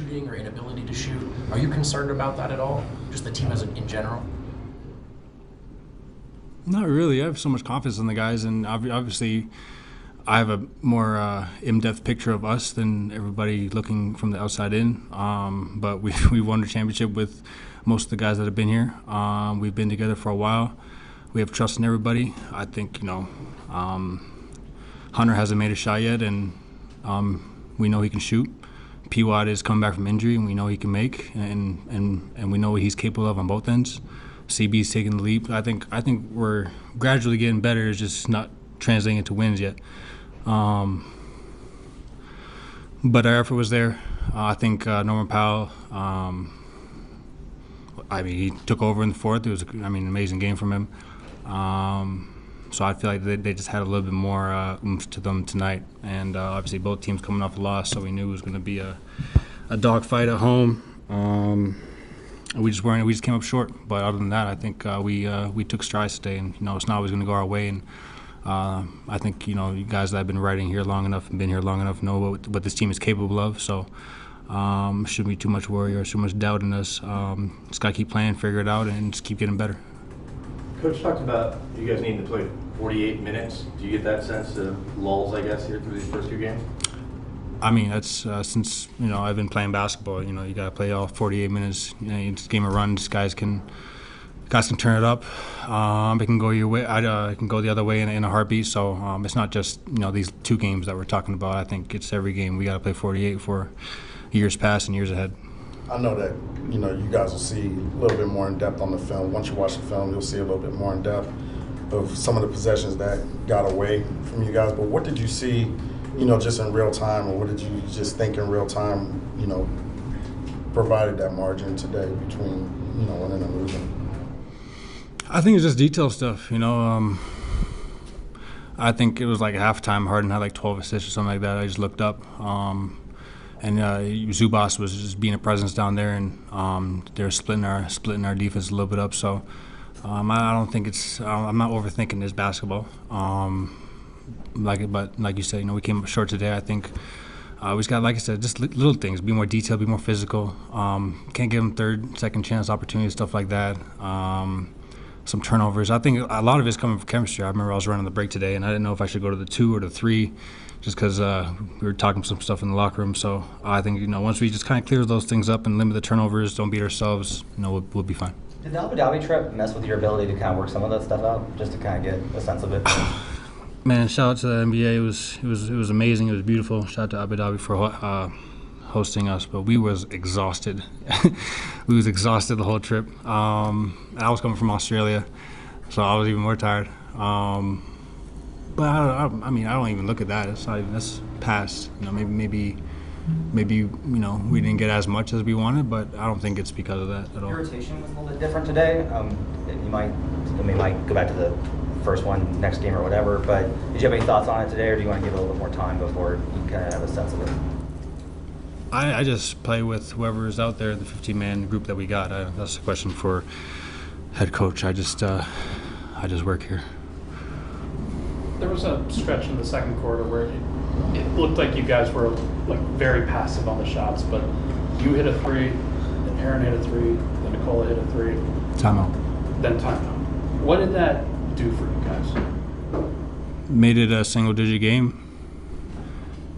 shooting or inability to shoot. Are you concerned about that at all? Just the team as in general? Not really. I have so much confidence in the guys, and obviously I have a more in-depth picture of us than everybody looking from the outside in. But we won the championship with most of the guys that have been here. We've been together for a while. We have trust in everybody. I think, Hunter hasn't made a shot yet, and we know he can shoot. P-Watt is coming back from injury, and we know he can make, and we know what he's capable of on both ends. CB's taking the leap. I think we're gradually getting better. It's just not translating into wins yet. But our effort was there. I think Norman Powell, he took over in the fourth. It was, an amazing game from him. So I feel like they just had a little bit more oomph to them tonight. And obviously both teams coming off a loss, so we knew it was going to be a dogfight at home. We just came up short. But other than that, I think we took strides today, and it's not always going to go our way. And I think you guys that have been writing here long enough and been here long enough know what this team is capable of. So shouldn't be too much worry or too much doubt in us. Just got to keep playing, figure it out, and just keep getting better. Coach talked about you guys needing to play 48 minutes. Do you get that sense of lulls, I guess, here through these first two games? That's since I've been playing basketball. You got to play all 48 minutes. It's a game of runs. Guys can turn it up. It can go your way. It can go the other way in a heartbeat. So it's not just these two games that we're talking about. I think it's every game. We got to play 48 for years past and years ahead. I know that you guys will see a little bit more in depth on the film. Once you watch the film, you'll see a little bit more in depth of some of the possessions that got away from you guys. But what did you see, just in real time, or what did you just think in real time, provided that margin today between winning and losing? I think it's just detail stuff. I think it was like halftime. Harden had like 12 assists or something like that. I just looked up. And Zubas was just being a presence down there, and they're splitting our defense a little bit up. So I don't think I'm not overthinking this basketball. But like you said, we came up short today. I think we just got, like I said, just little things. Be more detailed, be more physical. Can't give them third, second chance opportunities, stuff like that. Some turnovers. I think a lot of it's coming from chemistry. I remember I was running the break today, and I didn't know if I should go to the 2 or the 3. Just because we were talking some stuff in the locker room. So I think, once we just kind of clear those things up and limit the turnovers, don't beat ourselves, we'll be fine. Did the Abu Dhabi trip mess with your ability to kind of work some of that stuff out, just to kind of get a sense of it? Man, shout out to the NBA. It was amazing. It was beautiful. Shout out to Abu Dhabi for hosting us. But we was exhausted. We was exhausted the whole trip. I was coming from Australia, so I was even more tired. But I don't even look at that. It's not even, that's past. Maybe we didn't get as much as we wanted, but I don't think it's because of that at all. Your rotation was a little bit different today. You might go back to the first one next game or whatever. But did you have any thoughts on it today, or do you want to give it a little bit more time before you kind of have a sense of it? I just play with whoever is out there, the 15-man group that we got. That's a question for head coach. I just work here. There was a stretch in the second quarter where it looked like you guys were very passive on the shots, but you hit a 3, then Aaron hit a 3, then Nikola hit a 3. Timeout. Then timeout. What did that do for you guys? Made it a single-digit game.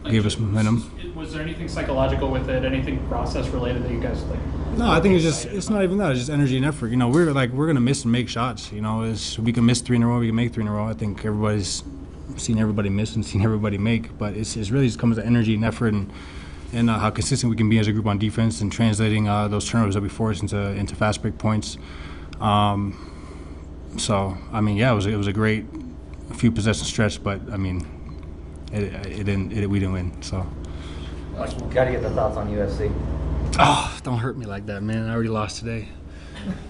Gave us momentum. Was there anything psychological with it? Anything process-related that you guys No, I think it's not even that. It's just energy and effort. We're gonna miss and make shots. We can miss 3 in a row. We can make 3 in a row. I think everybody's seen everybody miss and seen everybody make. But it's really just comes to energy and effort and how consistent we can be as a group on defense and translating those turnovers that we force into fast break points. So it was a great few possession stretch, but we didn't win. So. Got to get the thoughts on UFC. Oh, don't hurt me like that, man. I already lost today.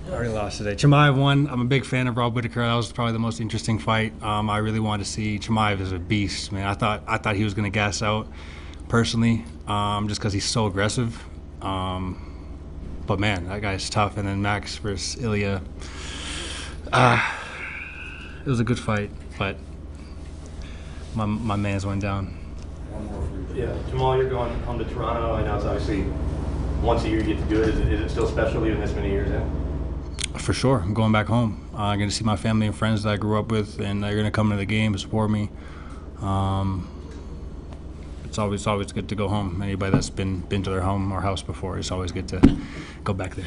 Chimaev won. I'm a big fan of Rob Whittaker. That was probably the most interesting fight. I really wanted to see. Chimaev is a beast, man. I thought he was going to gas out, personally, just because he's so aggressive. But, man, that guy's tough. And then Max versus Ilya. It was a good fight, but my man's went down. Yeah, Jamal, you're going home to Toronto. I know it's obviously once a year you get to do it. Is it still special even this many years in? For sure, I'm going back home. I'm going to see my family and friends that I grew up with, and they're going to come to the game, support me. It's always good to go home. Anybody that's been to their home or house before, it's always good to go back there.